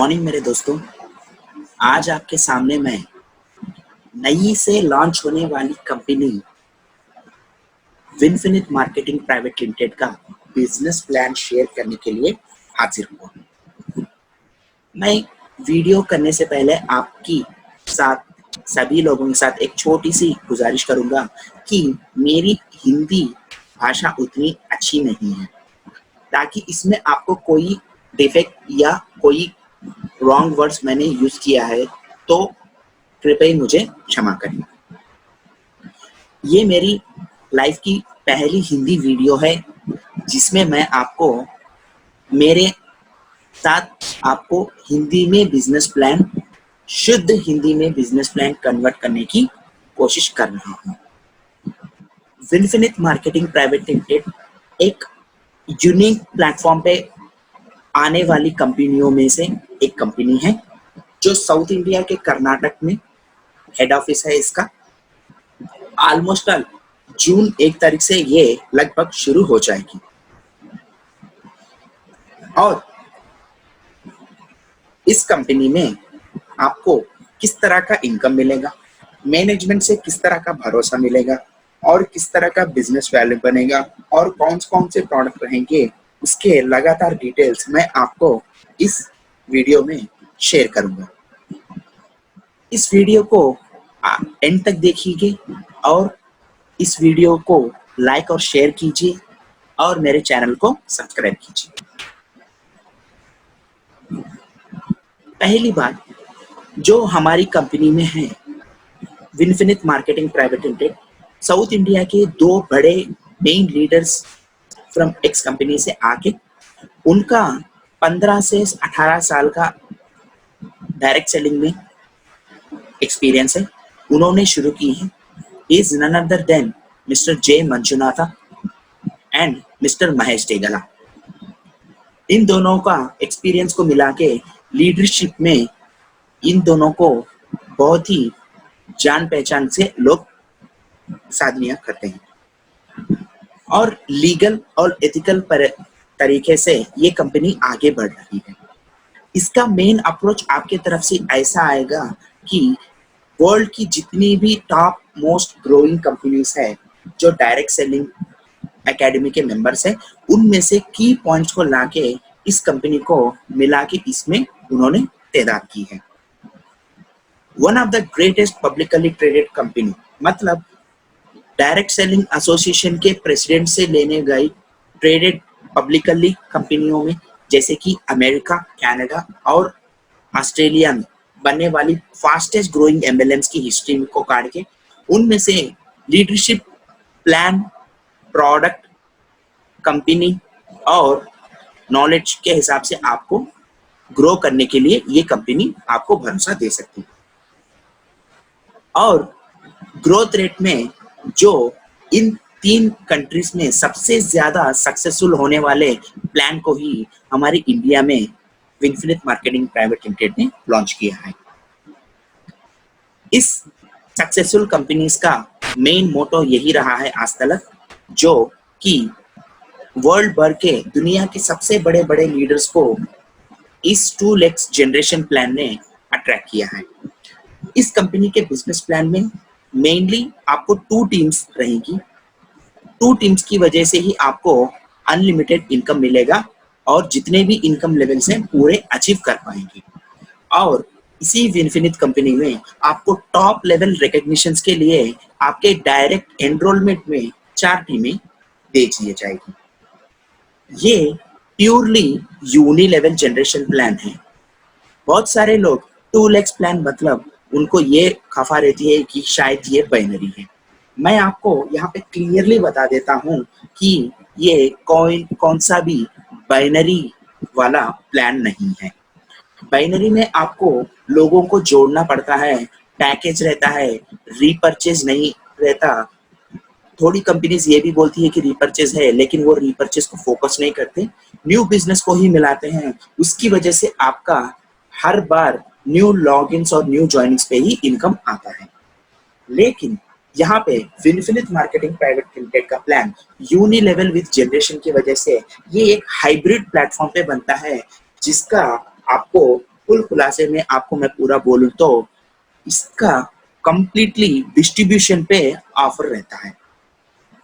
Morning मेरे दोस्तों। आज आपके सामने मैं नई से लॉन्च होने वाली कंपनी विनफिनिट मार्केटिंग प्राइवेट लिमिटेड का बिजनेस प्लान शेयर करने के लिए हाजिर हुआ। मैं वीडियो करने से पहले आपकी साथ सभी लोगों के साथ एक छोटी सी गुजारिश करूंगा कि मेरी हिंदी भाषा उतनी अच्छी नहीं है, ताकि इसमें आपको कोई डिफेक्ट या कोई रॉन्ग वर्ड्स मैंने यूज किया है तो कृपया मुझे क्षमा करें। ये मेरी लाइफ की पहली हिंदी वीडियो है जिसमें मैं आपको मेरे साथ आपको हिंदी में बिजनेस प्लान शुद्ध हिंदी में बिजनेस प्लान कन्वर्ट करने की कोशिश कर रहा हूँ। विनफिनिट मार्केटिंग प्राइवेट लिमिटेड एक यूनिक प्लेटफॉर्म पे आने वाली कंपनियों में से एक कंपनी है जो साउथ इंडिया के कर्नाटक में हेड ऑफिस है इसका। ऑलमोस्ट जून 1 तारीख से ये लगभग शुरू हो जाएगी और इस कंपनी में आपको किस तरह का इनकम मिलेगा, मैनेजमेंट से किस तरह का भरोसा मिलेगा और किस तरह का बिजनेस वैल्यू बनेगा और कौन से प्रोडक्ट रहेंगे, उसके लगातार डिटेल्स मैं आपको इस वीडियो में शेयर करूंगा। इस वीडियो को एंड तक देखिए और इस वीडियो को लाइक और शेयर कीजिए और मेरे चैनल को सब्सक्राइब कीजिए। पहली बात जो हमारी कंपनी में है Winfinite marketing private limited, South India के दो बड़े main leaders from X company से आके उनका 15 से 18 साल का डायरेक्ट सेलिंग में एक्सपीरियंस है। उन्होंने शुरू की है is none other than mister J Manjunatha and mister Mahesh Tegala. इन दोनों का एक्सपीरियंस को मिला के लीडरशिप में इन दोनों को बहुत ही जान पहचान से लोग साधनियां करते हैं और लीगल और एथिकल तरीके से ये कंपनी आगे बढ़ रही है। इसका मेन अप्रोच आपके तरफ से ऐसा आएगा कि वर्ल्ड की जितनी भी टॉप मोस्ट ग्रोइंग कंपनीज है जो डायरेक्ट सेलिंग एकेडमी के मेंबर्स है, उनमें से की पॉइंट्स को लाके इस कंपनी को मिला के इसमें उन्होंने तैनात की है। One of the greatest publicly traded company, मतलब डायरेक्ट सेलिंग एसोसिएशन के प्रेसिडेंट से लेने गई ट्रेडेड पब्लिकली कंपनियों में जैसे कि अमेरिका, कनाडा और ऑस्ट्रेलिया में बनने वाली फास्टेस्ट ग्रोइंग एमएलएम्स की हिस्ट्री को काट के उनमें से लीडरशिप, प्लान, प्रोडक्ट, कंपनी और नॉलेज के हिसाब से आपको ग्रो करने के लिए ये कंपनी आपको भरोसा दे सकती है। और ग्रोथ रेट में जो इन 3 कंट्रीज में सबसे ज्यादा सक्सेसफुल होने वाले प्लान को ही हमारी इंडिया में विनफिनिट मार्केटिंग प्राइवेट लिमिटेड ने लॉन्च किया है। इस सक्सेसफुल कंपनीज का मेन मोटो यही रहा है आज तक, जो कि वर्ल्ड भर के दुनिया के सबसे बड़े बड़े लीडर्स को इस 2 जनरेशन प्लान ने अट्रैक्ट किया है। इस कंपनी के बिजनेस प्लान में मेनली आपको 2 टीम्स रहेंगी। 2 टीम्स की वजह से ही आपको अनलिमिटेड इनकम मिलेगा और जितने भी इनकम लेवल्स हैं पूरे अचीव कर पाएंगे। और इसी विनफिनिट कंपनी में आपको टॉप लेवल रिकॉग्निशंस के लिए आपके डायरेक्ट एनरोलमेंट में 4 टीमें दे दी जाएगी। ये purely uni level generation plan है। बहुत सारे लोग 2 लाख प्लान मतलब उनको ये खफा रहती है कि शायद ये बाइनरी है। मैं आपको यहाँ पे क्लियरली बता देता हूँ कि ये कौन सा भी बाइनरी वाला प्लान नहीं है। बाइनरी में आपको लोगों को जोड़ना पड़ता है, पैकेज रहता है, रीपरचेज नहीं रहता। थोड़ी कंपनीज ये भी बोलती है कि रीपरचेज है, लेकिन वो रीपरचेज को फोकस नहीं करते, न्यू बिजनेस को ही मिलाते हैं। उसकी वजह से आपका हर बार न्यू लॉगिन्स और न्यू ज्वाइनिंग्स पे ही इनकम आता है। लेकिन यहाँ पे विनफिनिट मार्केटिंग प्राइवेट लिमिटेड का plan uni level with generation की वजह से ये एक हाइब्रिड प्लेटफॉर्म पे बनता है, जिसका आपको कुल खुलासे में आपको मैं पूरा बोलूं तो इसका कंप्लीटली डिस्ट्रीब्यूशन पे ऑफर रहता है।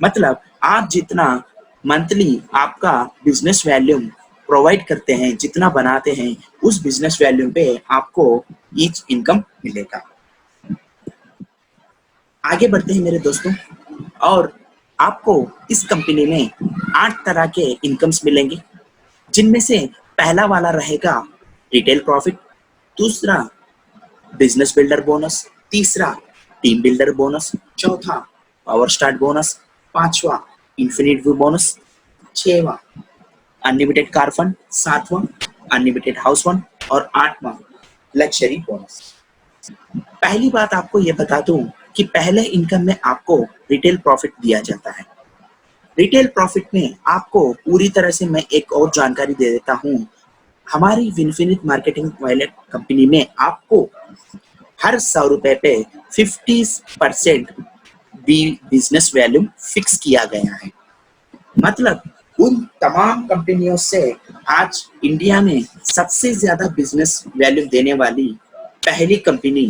मतलब आप जितना मंथली आपका बिजनेस वैल्यूम प्रोवाइड करते हैं, जितना बनाते हैं, उस बिजनेस वैल्यूम पे आपको ईच इनकम मिलेगा। आगे बढ़ते हैं मेरे दोस्तों, और आपको इस कंपनी में 8 तरह के इनकम्स मिलेंगे, जिनमें से पहला वाला रहेगा रिटेल प्रॉफिट, दूसरा बिजनेस बिल्डर बोनस, तीसरा टीम बिल्डर बोनस, चौथा पावर स्टार्ट बोनस, पांचवा इन्फिनिट व्यू बोनस, छठवां अनलिमिटेड कार फंड, सातवां अनलिमिटेड हाउस फंड और आठवां लग्जरी बोनस। पहली बात आपको यह बता दूं कि पहले इनकम में आपको रिटेल प्रॉफिट दिया जाता है। रिटेल प्रॉफिट में आपको पूरी तरह से मैं एक और जानकारी दे देता हूं। हमारी विनफिनिट मार्केटिंग वाले कंपनी में आपको हर 100 रुपए पे 50% बिजनेस वैल्यूम फिक्स किया गया है। मतलब उन तमाम कंपनियों से आज इंडिया में सबसे ज्यादा बिजनेस वैल्यू देने वाली पहली कंपनी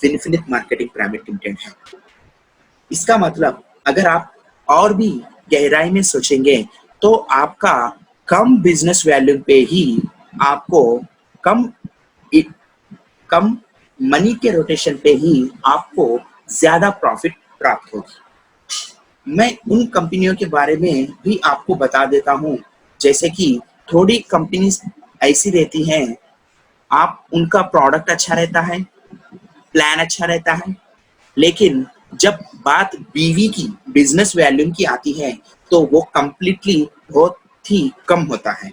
विनफिनिट मार्केटिंग प्राइवेट लिमिटेड है। इसका मतलब अगर आप और भी गहराई में सोचेंगे तो आपका कम बिजनेस वैल्यू पे ही आपको कम कम मनी के रोटेशन पे ही आपको ज्यादा प्रॉफिट प्राप्त होगी। मैं उन कंपनियों के बारे में भी आपको बता देता हूं, जैसे कि थोड़ी कंपनीज ऐसी रहती हैं, आप उनका प्रोडक्ट अच्छा रहता है, प्लान अच्छा रहता है, लेकिन जब बात बीवी की बिजनेस वैल्यूम की आती है तो वो कंप्लीटली बहुत ही कम होता है।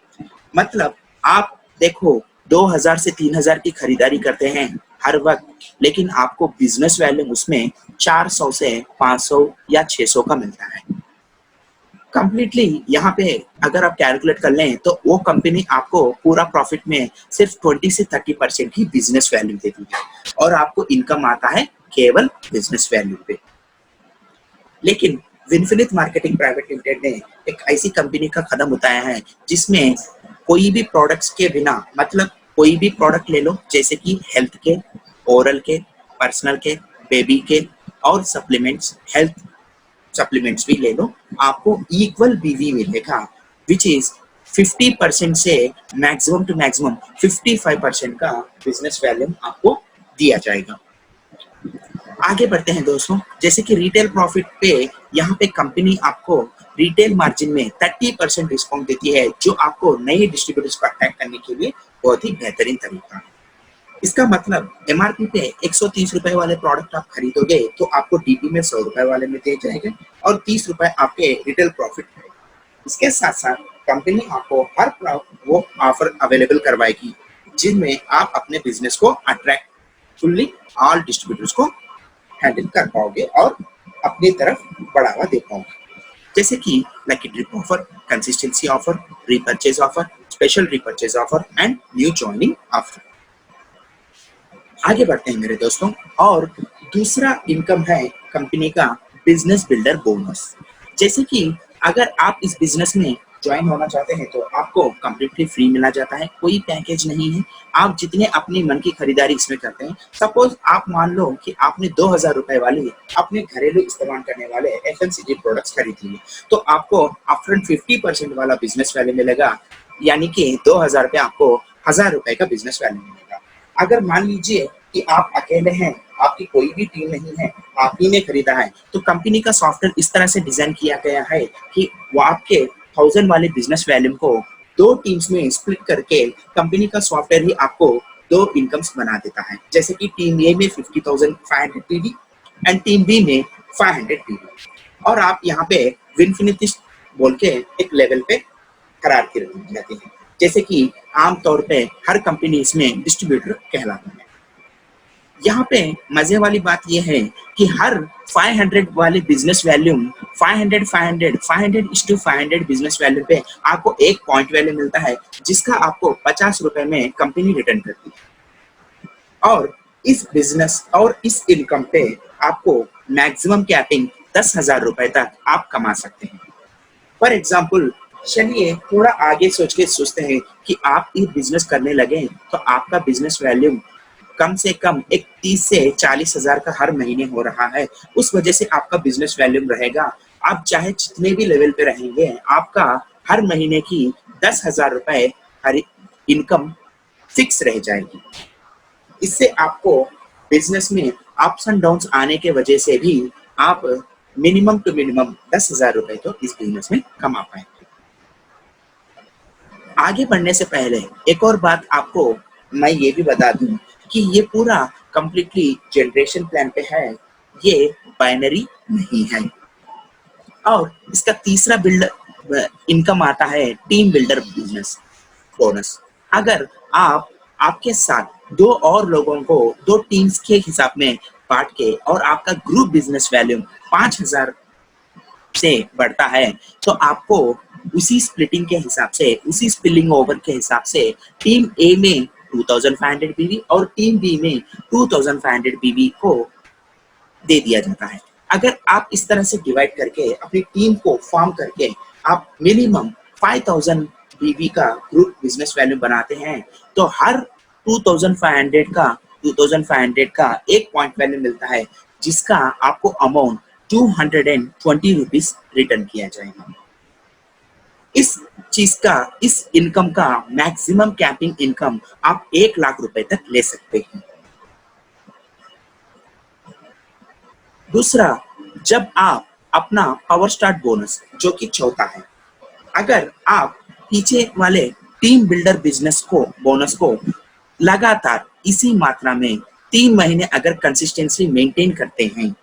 मतलब आप देखो 2000 से 3000 की खरीदारी करते हैं हर वक्त, लेकिन आपको बिजनेस वैल्यूम उसमें 400 से 500 या 600 का मिलता है। कंप्लीटली यहाँ पे अगर आप कैलकुलेट कर लें तो वो कंपनी आपको पूरा प्रॉफिट में सिर्फ 20 से 30% ही बिजनेस वैल्यू देती है और आपको इनकम आता है केवल बिजनेस वैल्यू पे। लेकिन विनफिनिट मार्केटिंग प्राइवेट लिमिटेड ने एक ऐसी कंपनी का कदम उठाया है जिसमें कोई भी प्रोडक्ट्स के बिना, मतलब कोई भी प्रोडक्ट ले लो, जैसे कि हेल्थ के, ओरल के, पर्सनल के, बेबी के और सप्लीमेंट्स, हेल्थ सप्लीमेंट्स भी ले लो, आपको इक्वल बीवी मिलेगा, विच इज 50% से मैक्सिमम टू मैक्सिमम 55% का बिजनेस वैल्यू आपको दिया जाएगा। आगे बढ़ते हैं दोस्तों, जैसे कि रिटेल प्रॉफिट पे यहाँ पे कंपनी आपको रिटेल मार्जिन में 30% डिस्काउंट देती है, जो आपको नए डिस्ट्रीब्यूटर्स को अट्रैक्ट करने के लिए बहुत ही बेहतरीन तरीका है। इसका मतलब एमआरपी पे 130 रुपए वाले प्रोडक्ट आप खरीदोगे तो आपको डीपी में 100 रुपए वाले में दे जाएगा और 30 रुपए आपके रिटेल प्रॉफिट है। इसके साथ साथ कंपनी आपको हर वो ऑफर अवेलेबल करवाएगी जिनमें आप अपने बिजनेस को अट्रैक्ट फुल्ली ऑल डिस्ट्रीब्यूटर्स को हैंडल कर पाओगे और अपनी तरफ बढ़ावा दे पाओगे, जैसे कि lucky drip offer, consistency offer, repurchase offer, special repurchase offer and new joining offer. आगे बढ़ते हैं मेरे दोस्तों, और दूसरा इनकम है कंपनी का बिजनेस बिल्डर बोनस। जैसे कि अगर आप इस बिजनेस में ज्वाइन होना चाहते हैं तो आपको कंप्लीटली फ्री मिला जाता है, कोई पैकेज नहीं है। आप जितने अपनी मन की खरीदारी इसमें करते हैं, सपोज आप मान लो कि आपने 2000 रुपए वाली अपने घरेलू इस्तेमाल करने वाले एफएमसीजी प्रोडक्ट्स खरीद लिए, तो आपको अपफ्रंट 50% वाला बिजनेस वैल्यू मिलेगा, यानी कि 2000 पे आपको 1000 रुपए का बिजनेस वैल्यू मिलेगा। अगर मान लीजिए कि आप अकेले हैं, आपकी कोई भी टीम नहीं है, आप ही ने खरीदा है, तो कंपनी का सॉफ्टवेयर इस तरह से डिजाइन किया गया है कि वो आपके 1000 वाले बिजनेस वैल्यू को 2 टीम्स में स्प्लिट करके कंपनी का सॉफ्टवेयर ही आपको 2 इनकम्स बना देता है, जैसे कि टीम ए में 50,500 पीवी एंड टीम बी में 500 पीवी, और आप यहाँ पे विनफिनिटी बोल के एक लेवल पे करार की रहती है, जैसे कि आमतौर पे हर कंपनी इसमें डिस्ट्रीब्यूटर कहलाता है। यहाँ पे मजे वाली बात यह है कि हर 500 वाले बिजनेस वैल्यूम 500 बिजनेस वैल्यू पे आपको एक पॉइंट वैल्यू मिलता है, जिसका आपको 50 रुपए में कंपनी रिटर्न करती है। और इस बिजनेस और इस इनकम पे आपको मैक्सिमम कैपिंग 10,000 रुपए तक आप कमा सकते हैं। फॉर एग्जाम्पल, चलिए थोड़ा आगे सोच के सोचते हैं कि आप ये बिजनेस करने लगे तो आपका बिजनेस वैल्यूम कम से कम एक 30 से 40 हजार का हर महीने हो रहा है, उस वजह से आपका बिजनेस वैल्यूम रहेगा। आप चाहे जितने भी लेवल पे रहेंगे, आपका हर महीने की 10,000 रुपए हर इनकम फिक्स रह जाएगी। इससे आपको बिजनेस में अप्स एंड डाउन्स आने के वजह से भी आप मिनिमम टू मिनिमम 10,000 रुपए तो इस बिजनेस में कमा पाएंगे। आगे बढ़ने से पहले एक और बात आपको मैं ये भी बता दूं कि ये पूरा कंप्लीटली जनरेशन प्लान पे है, ये बाइनरी नहीं है। और इसका तीसरा बिल्डर इनकम आता है टीम बिल्डर बिजनेस बोनस। अगर आप आपके साथ दो और लोगों को दो टीम्स के हिसाब में बांट के और आपका ग्रुप बिजनेस वैल्यूम 5,000 से बढ़ता है, तो आपको उसी स्प्लिटिंग के हिसाब से, उसी स्पिलिंग ओवर के हिसाब से टीम ए में 2,500 पीवी और टीम बी में 2,500 पीवी को दे दिया जाता है। अगर आप इस तरह से डिवाइड करके अपनी टीम को फॉर्म करके आप मिनिमम 5,000 बीवी का ग्रुप बिजनेस वैल्यू बनाते हैं, तो हर 2,500 का एक पॉइंट वैल्यू मिलता है, जिसका आपको अमाउंट 220 रुपीज रिटर्न किया जाएगा। इस इनकम का मैक्सिमम कैपिंग इनकम आप 1,00,000 रुपए तक ले सकते हैं। दूसरा, जब आप अपना पावर स्टार्ट बोनस, जो कि चौथा है, अगर आप पीछे वाले टीम बिल्डर बिजनेस को बोनस को लगातार इसी मात्रा में 3 महीने अगर कंसिस्टेंसी मेंटेन करते हैं,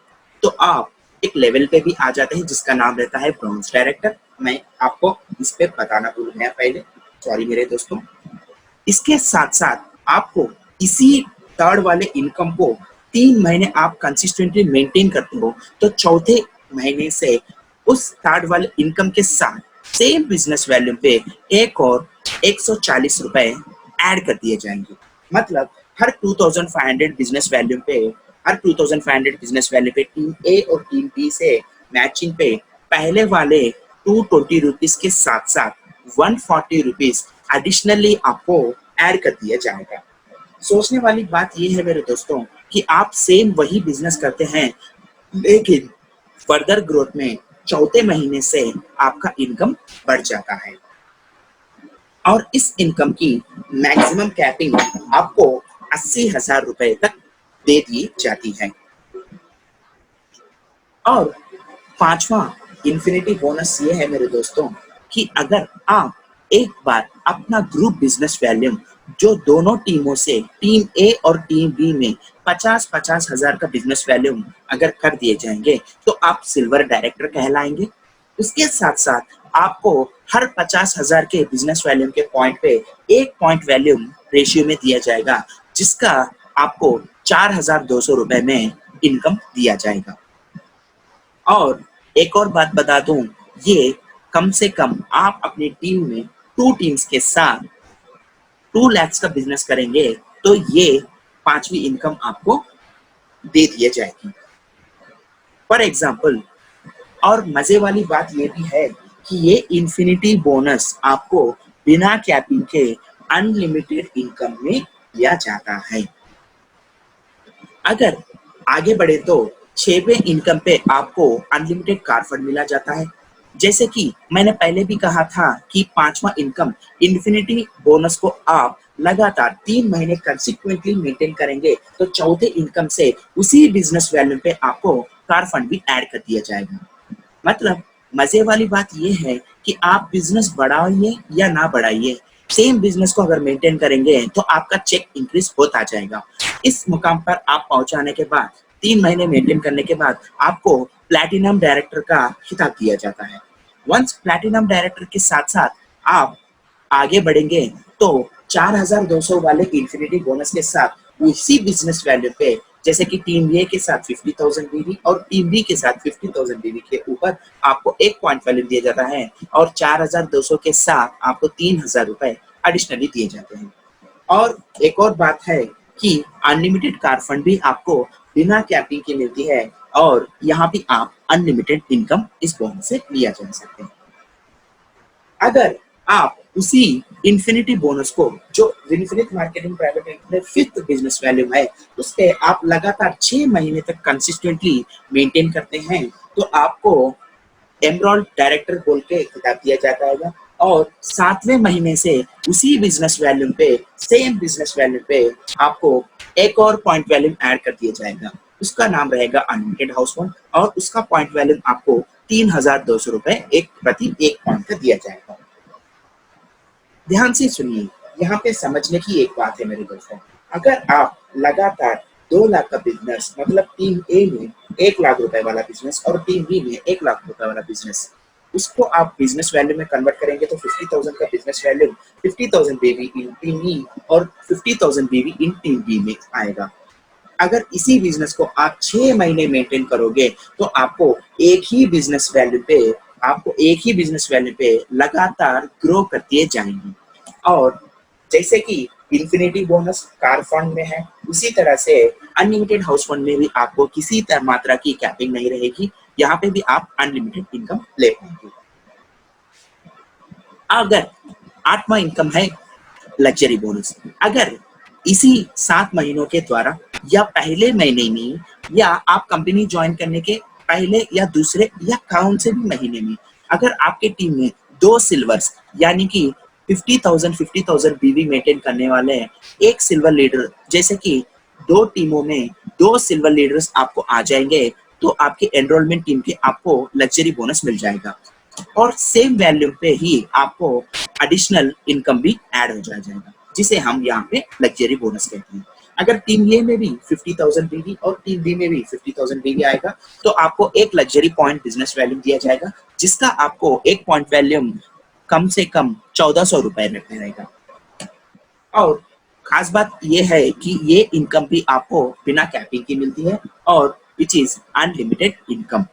तो आप एक लेवल पे भी आ जाते हैं जिसका नाम रहता है ब्रॉन्ज डायरेक्टर। मैं आपको इस पे बताना भूल गया पहले, सॉरी मेरे दोस्तों। इसके साथ साथ आपको इसी थर्ड वाले इनकम को 3 महीने आप कंसिस्टेंटली मेंटेन करते हो, तो चौथे महीने से उस थर्ड वाले इनकम के साथ सेम बिजनेस वैल्यू पे एक और 140 रुपए ऐड कर दिए जाएंगे। मतलब हर 2,500 बिजनेस वैल्यू पे, हर 2,500 बिजनेस वैल्यू पे टीम ए और टीम बी से मैचिंग पे पहले वाले 220 रुपीज के साथ साथ 140 रुपीज एडिशनली आपको ऐड कर दिया जाएगा। सोचने वाली बात यह है मेरे दोस्तों कि आप सेम वही बिजनेस करते हैं, लेकिन फर्दर ग्रोथ में चौथे महीने से आपका इनकम बढ़ जाता है और इस इनकम की मैक्सिमम कैपिंग आपको 80,000 रुपए तक दे दी जाती है। और पांचवा इन्फिनिटी बोनस ये है मेरे दोस्तों कि अगर आप एक बार अपना ग्रुप बिजनेस वैल्यूम, जो दोनों टीमों से टीम ए और टीम बी में 50-50 हजार का बिजनेस वैल्यूम अगर कर दिए जाएंगे, तो आप सिल्वर डायरेक्टर कहलाएंगे। उसके साथ साथ आपको हर 50,000 के बिजनेस वैल्यूम के पॉइंट पे एक पॉइंट वैल्यूम रेशियो में दिया जाएगा, जिसका आपको 4,200 रुपए में इनकम दिया जाएगा। और एक और बात बता दूं, ये कम से कम आप अपनी टीम में 2 टीम्स के साथ 2 लाख का बिजनेस करेंगे, तो ये पांचवी इनकम आपको दे दी जाएगी। फॉर एग्जाम्पल, और मजे वाली बात ये भी है कि ये इन्फिनिटी बोनस आपको बिना कैपिंग के अनलिमिटेड इनकम में दिया जाता है। अगर आगे बढ़े तो 6वें इनकम पे आपको अनलिमिटेड कार फंड मिला जाता है। जैसे कि मैंने पहले भी कहा था कि पांचवा इनकम इन्फिनिटी बोनस को आप लगातार 3 महीने कंसिक्वेंटली मेंटेन करेंगे, तो चौथे इनकम से उसी बिजनेस वैल्यू पे आपको कार फंड भी ऐड कर दिया जाएगा। मतलब मजे वाली बात यह है कि आप बिजनेस बढ़ाइए या ना बढ़ाइए, सेम बिजनेस को अगर मेंटेन करेंगे तो आपका चेक इंक्रीज होता जाएगा। इस मुकाम पर आप पहुंचाने के बाद 3 महीने मेंटेन करने के बाद आपको प्लैटिनम डायरेक्टर का खिताब दिया जाता है। वंस प्लैटिनम डायरेक्टर के साथ साथ आप आगे बढ़ेंगे, तो 4,200 वाले इन्फिनिटी बोनस के साथ उसी बिजनेस वैल्यू पे, जैसे कि टीम ए के साथ 50,000 बीवी और टीम बी के साथ 50,000 बीवी के ऊपर आपको एक पॉइंट वैल्यू दिया जाता है और 4,200 के साथ आपको 3,000 रुपए एडिशनली दिए जाते हैं। और एक और बात है कि अनलिमिटेड कार फंड भी आपको बिना कैपिंग के मिलती है और यहाँ भी आप अनलिमिटेड इनकम इस बोनस से लिया जा सकते हैं। अगर आप उसी इन्फिनिटी बोनस को जो विनफिनिट मार्केटिंग प्राइवेट लिमिटेड में फिफ्थ बिजनेस वैल्यू है, उस पे आप लगातार 6 महीने तक कंसिस्टेंटली मेंटेन करते हैं तो आपको एमरॉल्ड डायरेक्टर बोल के खिताब दिया जाता है। और 7वें महीने से उसी बिजनेस वैल्यू पे, सेम बिजनेस वैल्यू पे आपको एक और पॉइंट वैल्यू ऐड कर दिया जाएगा। उसका नाम रहेगा अनलिमिटेड हाउस फंड और उसका पॉइंट वैल्यू आपको 3,200 रुपए एक प्रति एक पॉइंट का दिया जाएगा। ध्यान से सुनिए, यहाँ पे समझने की एक बात है मेरे दोस्तों। अगर आप लगातार 2 लाख का बिजनेस, मतलब टीम ए में 1 लाख रुपए वाला बिजनेस और टीम बी में 1 लाख रुपए वाला बिजनेस, उसको आप बिजनेस वैल्यू में कन्वर्ट करेंगे तो 50,000 का बिजनेस वैल्यू 50,000 बीवी इन टीम ई और 50,000 बीवी इन टीम बी में आएगा। अगर इसी बिजनेस को आप 6 महीने मेंटेन करोगे तो आपको एक ही बिजनेस वैल्यू पे लगातार ग्रो करते जाएंगे। और जैसे कि इन्फिनिटी बोनस कार फंड में है, उसी तरह से अनलिमिटेड हाउस फंड में भी आपको किसी तरह मात्रा की कैपिंग नहीं रहेगी। यहाँ पे भी आप अनलिमिटेड इनकम ले पाएंगे। अगर 8वां इनकम है लग्जरी बोनस। अगर इसी 7 महीनों के द्वारा या पहले महीने में या आप कंपनी ज्वाइन करने के पहले या दूसरे या कौन से भी महीने में अगर आपके टीम में 2 सिल्वर्स यानी कि 50,000 बीवी मेंटेन करने वाले हैं, एक सिल्वर लीडर, जैसे कि 2 टीमों में 2 सिल्वर लीडर्स आपको आ जाएंगे तो आपके एनरोलमेंट टीम के आपको लग्जरी बोनस मिल जाएगा और सेम वैल्यू पे ही आपको एडिशनल इनकम भी ऐड हो जाएगा, जिसे हम यहाँ पे लग्जरी बोनस कहते हैं। अगर टीम ए में भी 50,000 बीवी और टीम बी में भी 50,000 बीवी आएगा तो आपको एक लग्जरी पॉइंट बिजनेस वैल्यू दिया जाएगा, जिसका आपको एक पॉइंट वैल्यू कम से कम 1,400 रुपए में रहेगा। और खास बात यह है कि ये इनकम भी आपको बिना कैपिंग की मिलती है और विच इज अनलिमिटेड इनकम।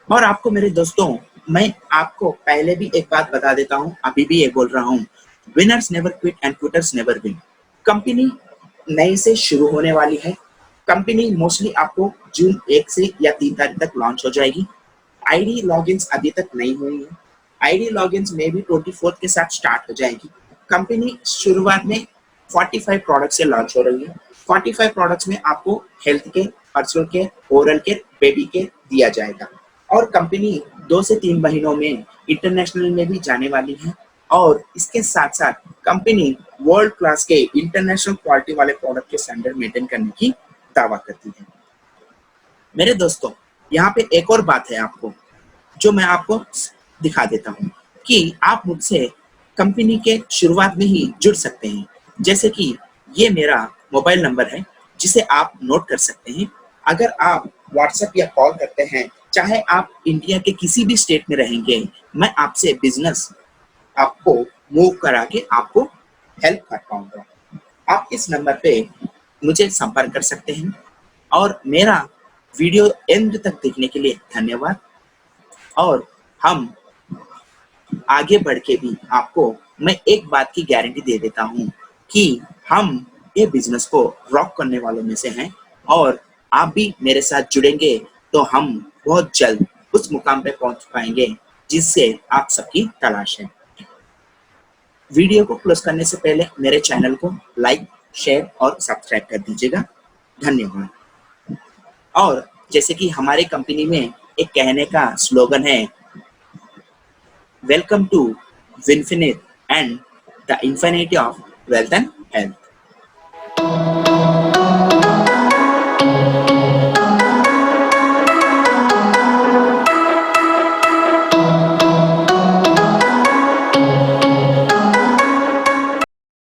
और आपको मेरे दोस्तों, मैं आपको पहले भी एक बात बता देता हूँ, अभी भी ये बोल रहा हूँ, winners never quit and quitters never win. Company नई से शुरू होने वाली है। कंपनी मोस्टली आपको जून 1 से या 3 तारीख तक लॉन्च हो जाएगी। आईडी लॉगिन्स अभी तक नहीं हुई है। आईडी लॉगिन्स में भी 24 के साथ स्टार्ट हो जाएगी। कंपनी शुरुआत में 45 प्रोडक्ट से लॉन्च हो रही है। 45 प्रोडक्ट्स में आपको health care, personal care, oral care, baby care दिया जाएगा। और कंपनी 2 से 3 महीनों में इंटरनेशनल में भी जाने वाली है और इसके साथ साथ कंपनी वर्ल्ड क्लास के इंटरनेशनल क्वालिटी वाले प्रोडक्ट के स्टैंडर्ड मेंटेन करने की दावा करती है। मेरे दोस्तों, यहाँ पे एक और बात है आपको, जो मैं आपको दिखा देता हूँ कि आप मुझसे कंपनी के शुरुआत में ही जुड़ सकते हैं। जैसे कि ये मेरा मोबाइल नंबर है, जिसे आप नोट कर सकते हैं। अगर आप व्हाट्सएप या कॉल करते हैं, चाहे आप इंडिया के किसी भी स्टेट में रहेंगे, मैं आपसे बिजनेस आपको मूव करा के आपको हेल्प कर पाऊंगा। आप इस नंबर पे मुझे संपर्क कर सकते हैं। और मेरा वीडियो एंड तक देखने के लिए धन्यवाद। और हम आगे बढ़ के भी आपको मैं एक बात की गारंटी दे देता हूँ कि हम ये बिजनेस को रॉक करने वालों में से हैं और आप भी मेरे साथ जुड़ेंगे तो हम बहुत जल्द उस मुकाम पे पहुंच पाएंगे जिससे आप सबकी तलाश है। वीडियो को क्लोज करने से पहले मेरे चैनल को लाइक, शेयर और सब्सक्राइब कर दीजिएगा। धन्यवाद। और जैसे कि हमारे कंपनी में एक कहने का स्लोगन है, welcome to Winfinite and the infinity of wealth and health.